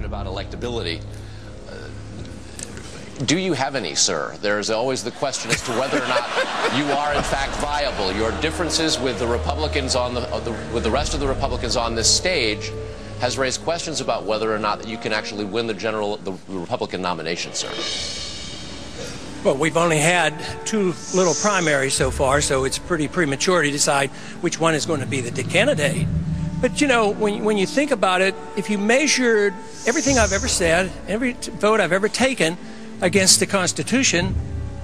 question about electability. Do you have any, sir? There's always the question as to whether or not you are in fact viable. Your differences with the Republicans with the rest of the Republicans on this stage has raised questions about whether or not you can actually win the Republican nomination, sir. Well, we've only had 2 little primaries so far, so it's pretty premature to decide which one is going to be the candidate. But, you know, when you think about it, if you measured everything I've ever said, every vote I've ever taken against the Constitution,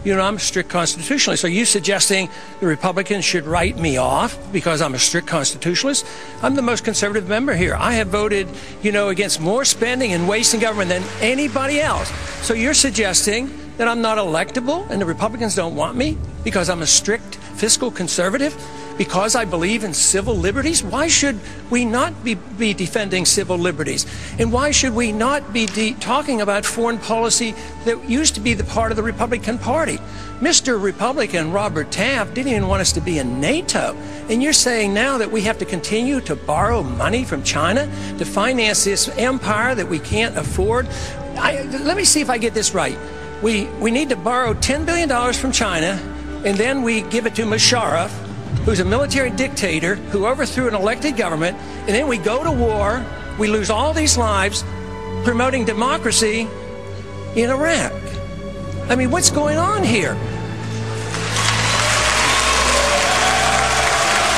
you know, I'm a strict constitutionalist. Are you suggesting the Republicans should write me off because I'm a strict constitutionalist? I'm the most conservative member here. I have voted, you know, against more spending and waste in government than anybody else. So you're suggesting that I'm not electable and the Republicans don't want me because I'm a strict fiscal conservative? Because I believe in civil liberties? Why should we not be defending civil liberties? And why should we not be talking about foreign policy that used to be the part of the Republican Party? Mr. Republican Robert Taft didn't even want us to be in NATO. And you're saying now that we have to continue to borrow money from China to finance this empire that we can't afford? Let me see if I get this right. We need to borrow $10 billion from China, and then we give it to Musharraf, who's a military dictator who overthrew an elected government, and then we go to war, we lose all these lives promoting democracy in Iraq. I mean, what's going on here?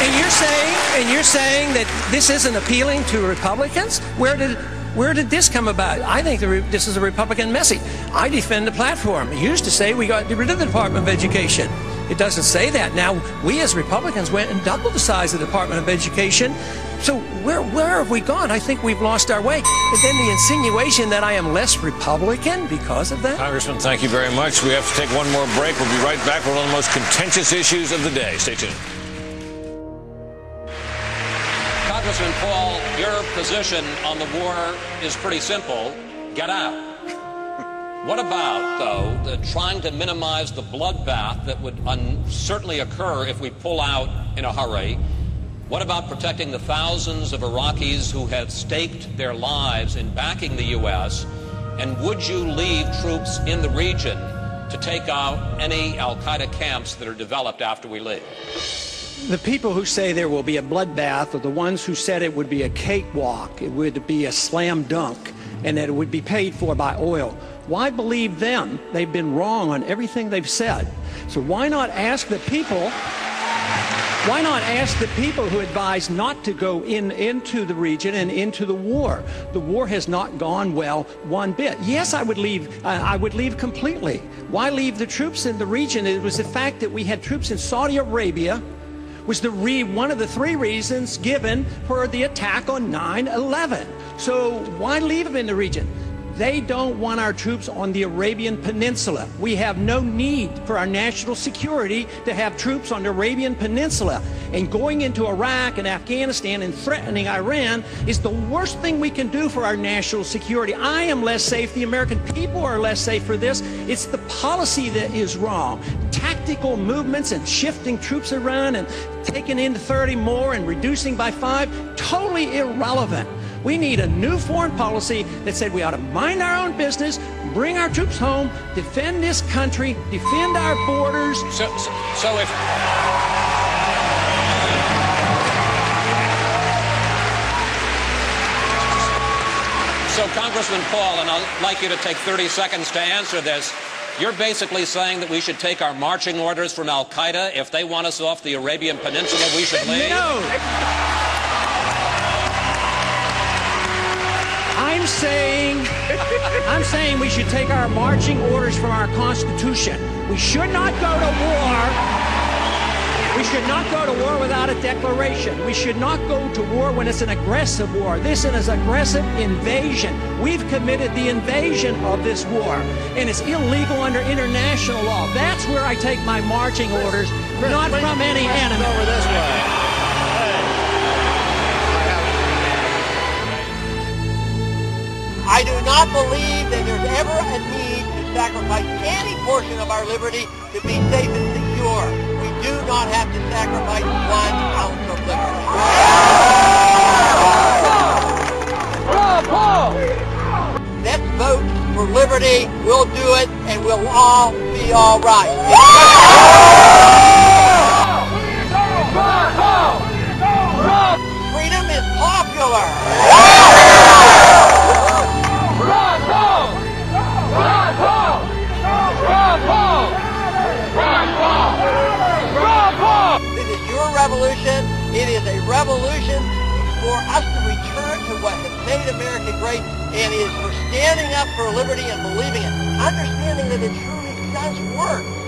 And you're saying that this isn't appealing to Republicans? Where did this come about? I think this is a Republican message. I defend the platform. It used to say we got to get rid of the Department of Education. It doesn't say that. Now, we as Republicans went and doubled the size of the Department of Education. So where have we gone? I think we've lost our way. And then the insinuation that I am less Republican because of that? Congressman, thank you very much. We have to take one more break. We'll be right back with one of the most contentious issues of the day. Stay tuned. Congressman Paul, your position on the war is pretty simple. Get out. What about, though, trying to minimize the bloodbath that would certainly occur if we pull out in a hurry? What about protecting the thousands of Iraqis who have staked their lives in backing the U.S.? And would you leave troops in the region to take out any al-Qaeda camps that are developed after we leave? The people who say there will be a bloodbath are the ones who said it would be a cakewalk, it would be a slam dunk, and that it would be paid for by oil. Why believe them? They've been wrong on everything they've said. So why not ask the people? Why not ask the people who advise not to go into the region and into the war? The war has not gone well one bit. Yes, I would leave. I would leave completely. Why leave the troops in the region? It was the fact that we had troops in Saudi Arabia was one of the 3 reasons given for the attack on 9/11. So why leave them in the region? They don't want our troops on the Arabian Peninsula. We have no need for our national security to have troops on the Arabian Peninsula. And going into Iraq and Afghanistan and threatening Iran is the worst thing we can do for our national security. I am less safe. The American people are less safe for this. It's the policy that is wrong. Tactical movements and shifting troops around and taking in 30 more and reducing by 5, totally irrelevant. We need a new foreign policy that said we ought to mind our own business, bring our troops home, defend this country, defend our borders. So Congressman Paul, and I'd like you to take 30 seconds to answer this. You're basically saying that we should take our marching orders from al-Qaeda. If they want us off the Arabian Peninsula, we should leave? No. I'm saying we should take our marching orders from our Constitution. We should not go to war. We should not go to war without a declaration. We should not go to war when it's an aggressive war. This is an aggressive invasion. We've committed the invasion of this war, and it's illegal under international law. That's where I take my marching orders, not from any enemy. Over this way. I do not believe that there's ever a need to sacrifice any portion of our liberty to be safe and secure. We do not have to sacrifice 1 ounce of liberty. Bravo! all be all right. Freedom is popular. This is your revolution. It is a revolution for us to return to what has made America great, and it is for standing up for liberty and believing it, understanding that it truly does work.